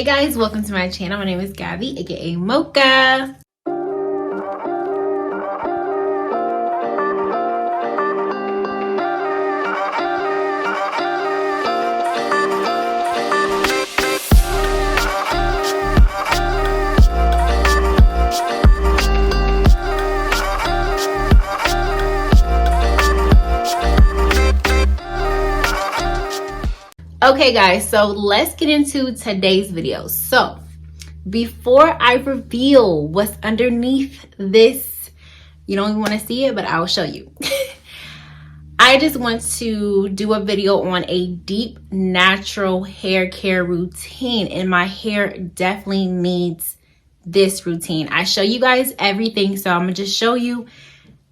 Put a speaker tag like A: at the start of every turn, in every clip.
A: Hey guys, welcome to my channel. My name is Gabby, aka Mocha. Okay guys, so let's get into today's video. So before I reveal what's underneath this, you don't even want to see it, but I'll show you. I just want to do a video on a deep natural hair care routine, and my hair definitely needs this routine. I show you guys everything, so I'm gonna just show you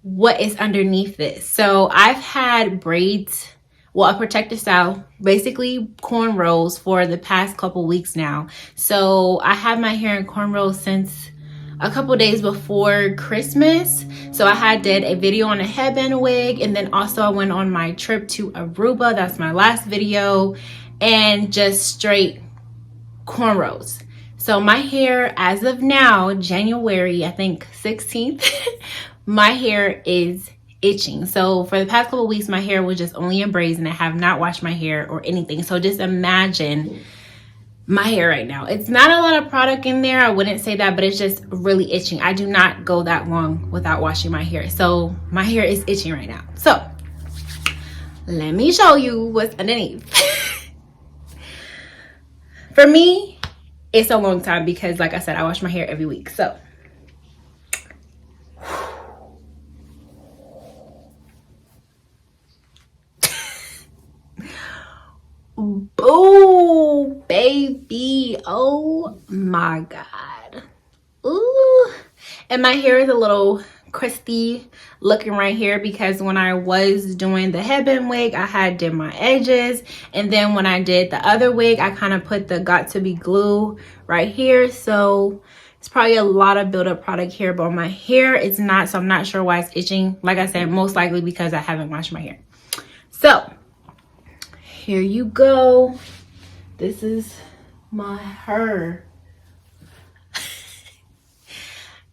A: what is underneath this. So I've had braids, well, a protective style, basically cornrows, for the past couple weeks now. So I had my hair in cornrows since a couple days before Christmas. So I did a video on a headband wig, and then also I went on my trip to Aruba. That's my last video, and just straight cornrows. So my hair, as of now, January, I think 16th, my hair is itching. So for the past couple of weeks, my hair was just only in braids, and I have not washed my hair or anything. So just imagine my hair right now. It's not a lot of product in there, I wouldn't say that, but it's just really itching. I do not go that long without washing my hair. So my hair is itching right now. So let me show you what's underneath. For me, it's a long time because, like I said, I wash my hair every week. So boo, baby. Oh my god. Ooh. And my hair is a little crusty looking right here because when I was doing the headband wig, I did my edges, and then when I did the other wig, I kind of put the got to be glue right here. So it's probably a lot of buildup product here, but on my hair it's not, so I'm not sure why it's itching. Like I said, most likely because I haven't washed my hair. So here you go. This is my hair.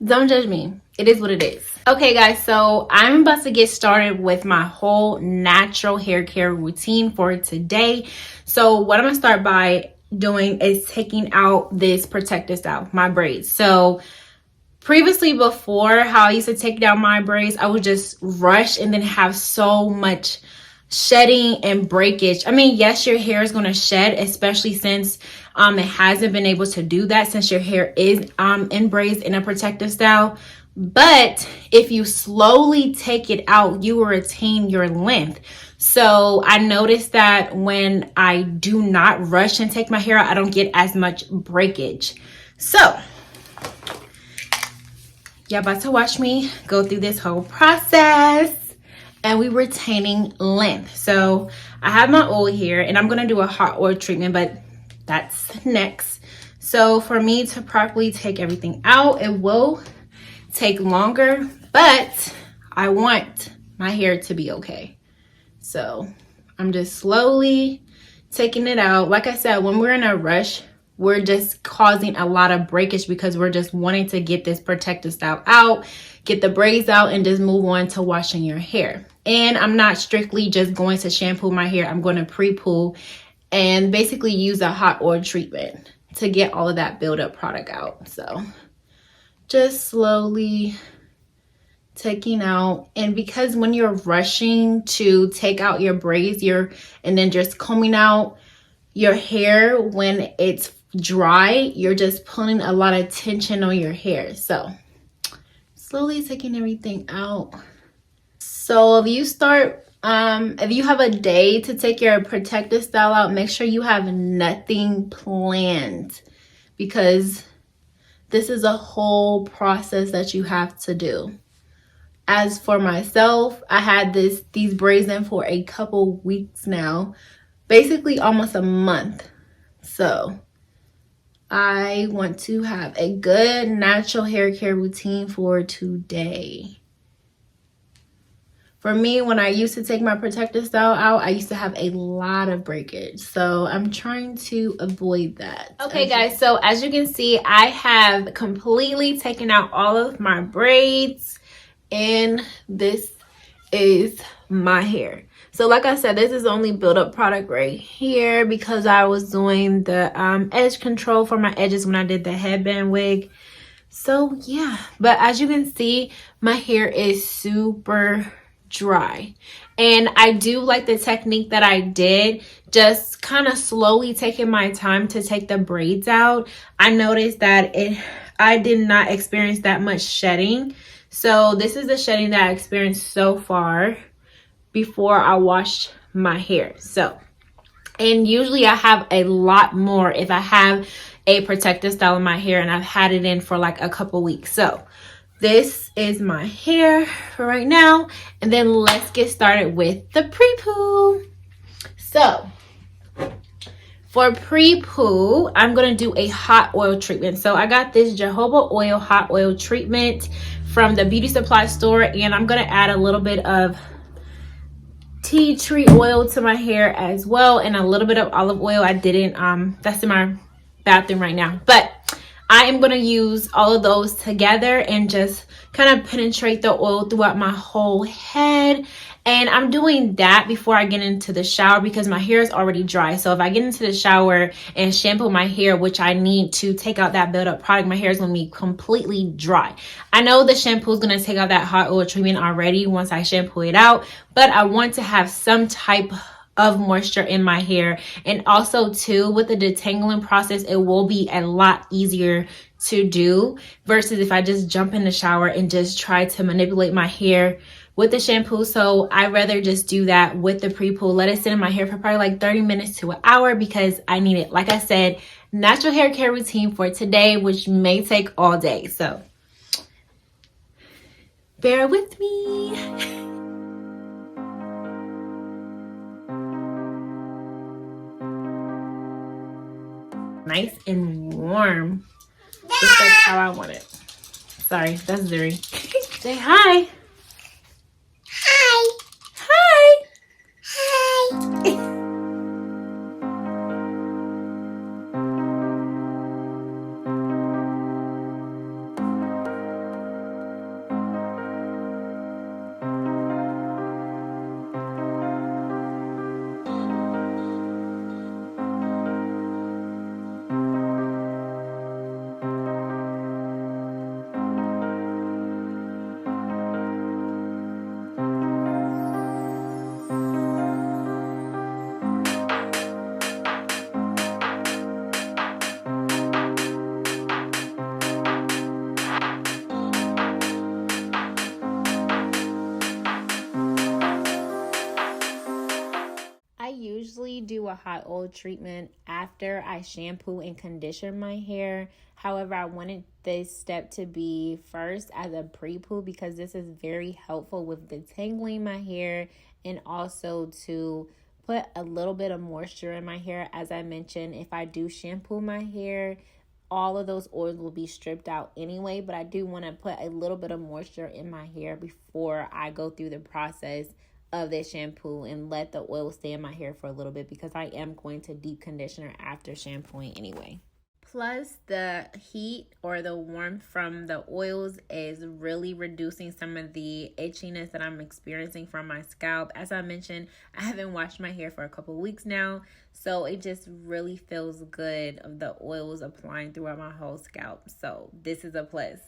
A: Don't judge me. It is what it is. Okay guys, so I'm about to get started with my whole natural hair care routine for today. So what I'm gonna start by doing is taking out this protective style, my braids. So previously, before, how I used to take down my braids, I would just rush and then have so much shedding and breakage. I mean, yes, your hair is going to shed, especially since it hasn't been able to do that since your hair is in braids in a protective style. But if you slowly take it out, you will retain your length. So I noticed that when I do not rush and take my hair out, I don't get as much breakage. So y'all about to watch me go through this whole process, and we retaining length. So I have my oil here, and I'm gonna do a hot oil treatment, but that's next. So for me to properly take everything out, it will take longer, but I want my hair to be okay. So I'm just slowly taking it out. Like I said, when we're in a rush, we're just causing a lot of breakage because we're just wanting to get this protective style out, get the braids out, and just move on to washing your hair. And I'm not strictly just going to shampoo my hair. I'm going to pre-poo and basically use a hot oil treatment to get all of that buildup product out. So just slowly taking out. And because when you're rushing to take out your braids, and then just combing out your hair when it's dry, you're just pulling a lot of tension on your hair. So slowly taking everything out. So if you start, if you have a day to take your protective style out, make sure you have nothing planned, because this is a whole process that you have to do. As for myself, I had these braids in for a couple weeks now, basically almost a month. So I want to have a good natural hair care routine for today. For me, when I used to take my protective style out, I used to have a lot of breakage. So I'm trying to avoid that. Okay, guys, so as you can see, I have completely taken out all of my braids. And this is my hair. So like I said, this is only build up product right here because I was doing the edge control for my edges when I did the headband wig. So yeah, but as you can see, my hair is super dry, and I do like the technique that I did, just kind of slowly taking my time to take the braids out. I noticed that I did not experience that much shedding. So this is the shedding that I experienced so far before I washed my hair. So, and usually I have a lot more if I have a protective style in my hair and I've had it in for like a couple weeks. So this is my hair for right now, and then let's get started with the pre-poo. So for pre-poo, I'm gonna do a hot oil treatment. So I got this jojoba oil hot oil treatment from the beauty supply store, and I'm gonna add a little bit of tea tree oil to my hair as well, and a little bit of olive oil. I didn't that's in my bathroom right now, but I am going to use all of those together and just kind of penetrate the oil throughout my whole head. And I'm doing that before I get into the shower because my hair is already dry. So if I get into the shower and shampoo my hair, which I need to take out that buildup product, my hair is going to be completely dry. I know the shampoo is going to take out that hot oil treatment already once I shampoo it out, but I want to have some type of moisture in my hair. And also too, with the detangling process, it will be a lot easier to do versus if I just jump in the shower and just try to manipulate my hair with the shampoo. So I rather just do that with the pre-poo, let it sit in my hair for probably like 30 minutes to an hour because I need it. Like I said, natural hair care routine for today, which may take all day. So bear with me. Nice and warm. Just like how I want it. Sorry, that's Zuri. Say hi. Hi. Hi. Hi. I usually do a hot oil treatment after I shampoo and condition my hair. However, I wanted this step to be first as a pre-poo because this is very helpful with detangling my hair and also to put a little bit of moisture in my hair. As I mentioned, if I do shampoo my hair, all of those oils will be stripped out anyway, but I do want to put a little bit of moisture in my hair before I go through the process of this shampoo and let the oil stay in my hair for a little bit because I am going to deep conditioner after shampooing anyway. Plus, the heat or the warmth from the oils is really reducing some of the itchiness that I'm experiencing from my scalp. As I mentioned, I haven't washed my hair for a couple weeks now, so it just really feels good of the oils applying throughout my whole scalp. So this is a plus.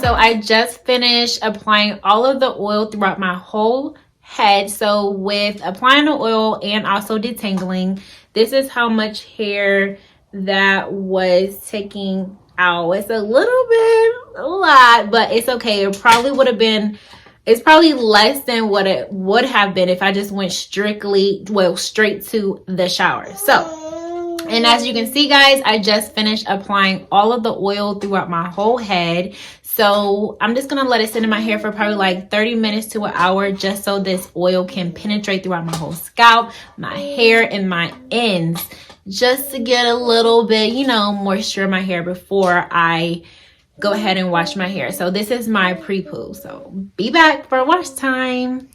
A: so I just finished applying all of the oil throughout my whole head. So with applying the oil and also detangling, this is how much hair that was taking out. It's a lot, but it's okay. It probably would have been, it's probably less than what it would have been if I just went straight to the shower. So, and as you can see, guys, I just finished applying all of the oil throughout my whole head. So I'm just gonna let it sit in my hair for probably like 30 minutes to an hour, just so this oil can penetrate throughout my whole scalp, my hair, and my ends, just to get a little bit, you know, moisture in my hair before I go ahead and wash my hair. So this is my pre-poo. So be back for wash time.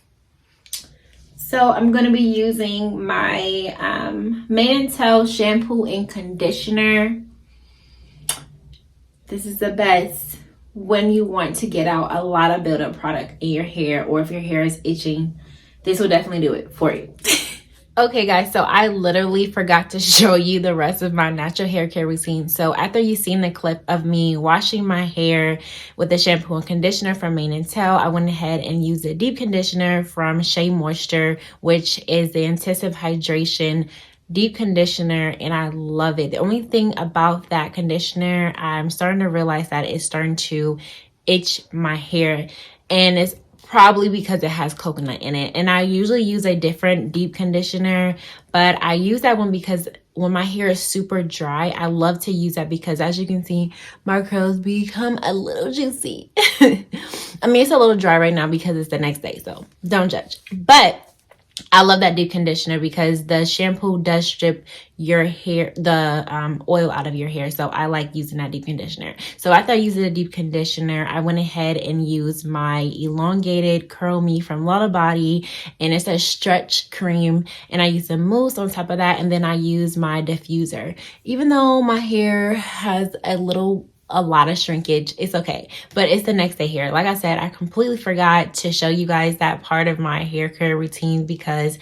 A: So I'm going to be using my Mane & Tail shampoo and conditioner. This is the best when you want to get out a lot of buildup product in your hair, or if your hair is itching, this will definitely do it for you. Okay guys, so I literally forgot to show you the rest of my natural hair care routine. So after you've seen the clip of me washing my hair with the shampoo and conditioner from Mane & Tail, I went ahead and used a deep conditioner from Shea Moisture, which is the intensive hydration deep conditioner, and I love it. The only thing about that conditioner, I'm starting to realize that it's starting to itch my hair, and it's probably because it has coconut in it. And I usually use a different deep conditioner, but I use that one because when my hair is super dry, I love to use that because, as you can see, my curls become a little juicy. I mean, it's a little dry right now because it's the next day, so don't judge. But I love that deep conditioner because the shampoo does strip your hair, the oil out of your hair. So I like using that deep conditioner. So after I used the deep conditioner, I went ahead and used my elongated Curl Me from Lotta Body, and it's a stretch cream, and I used a mousse on top of that, and then I used my diffuser. Even though my hair has a lot of shrinkage, it's okay, but it's the next day hair. Like I said, I completely forgot to show you guys that part of my hair care routine because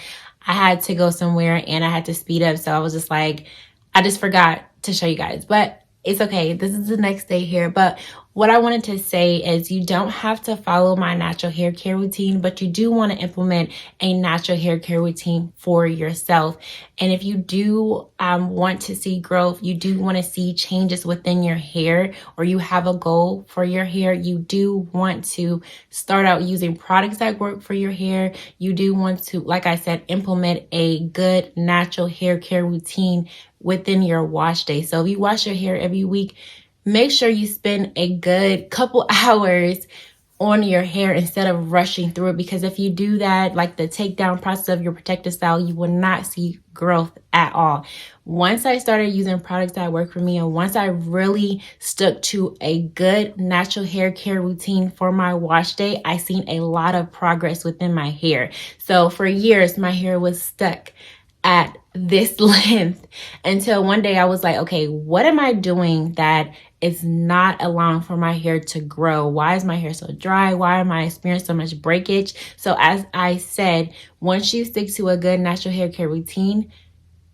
A: I had to go somewhere and I had to speed up, so I was just like, I just forgot to show you guys, but it's okay. This is the next day hair. But what I wanted to say is you don't have to follow my natural hair care routine, but you do want to implement a natural hair care routine for yourself. And if you do want to see growth, you do want to see changes within your hair, or you have a goal for your hair, you do want to start out using products that work for your hair. You do want to, like I said, implement a good natural hair care routine within your wash day. So if you wash your hair every week, make sure you spend a good couple hours on your hair instead of rushing through it, because if you do that, like the takedown process of your protective style, you will not see growth at all. Once I started using products that work for me, and once I really stuck to a good natural hair care routine for my wash day, I seen a lot of progress within my hair. So for years, my hair was stuck at this length until one day I was like, okay, what am I doing that is not allowing for my hair to grow? Why is my hair so dry? Why am I experiencing so much breakage? So as I said, once you stick to a good natural hair care routine,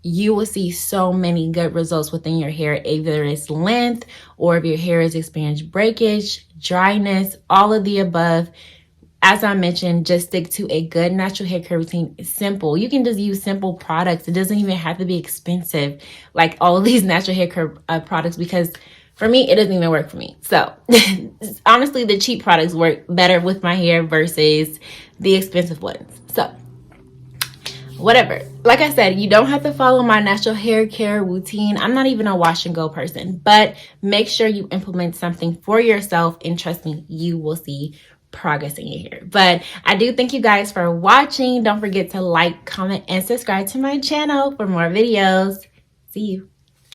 A: you will see so many good results within your hair, either it's length or if your hair is experiencing breakage, dryness, all of the above. As I mentioned, just stick to a good natural hair care routine. It's simple. You can just use simple products. It doesn't even have to be expensive, like all of these natural hair care products, because for me, it doesn't even work for me. So honestly, the cheap products work better with my hair versus the expensive ones. So whatever. Like I said, you don't have to follow my natural hair care routine. I'm not even a wash and go person, but make sure you implement something for yourself, and trust me, you will see progress in your hair. But I do thank you guys for watching. Don't forget to like, comment, and subscribe to my channel for more videos. See you.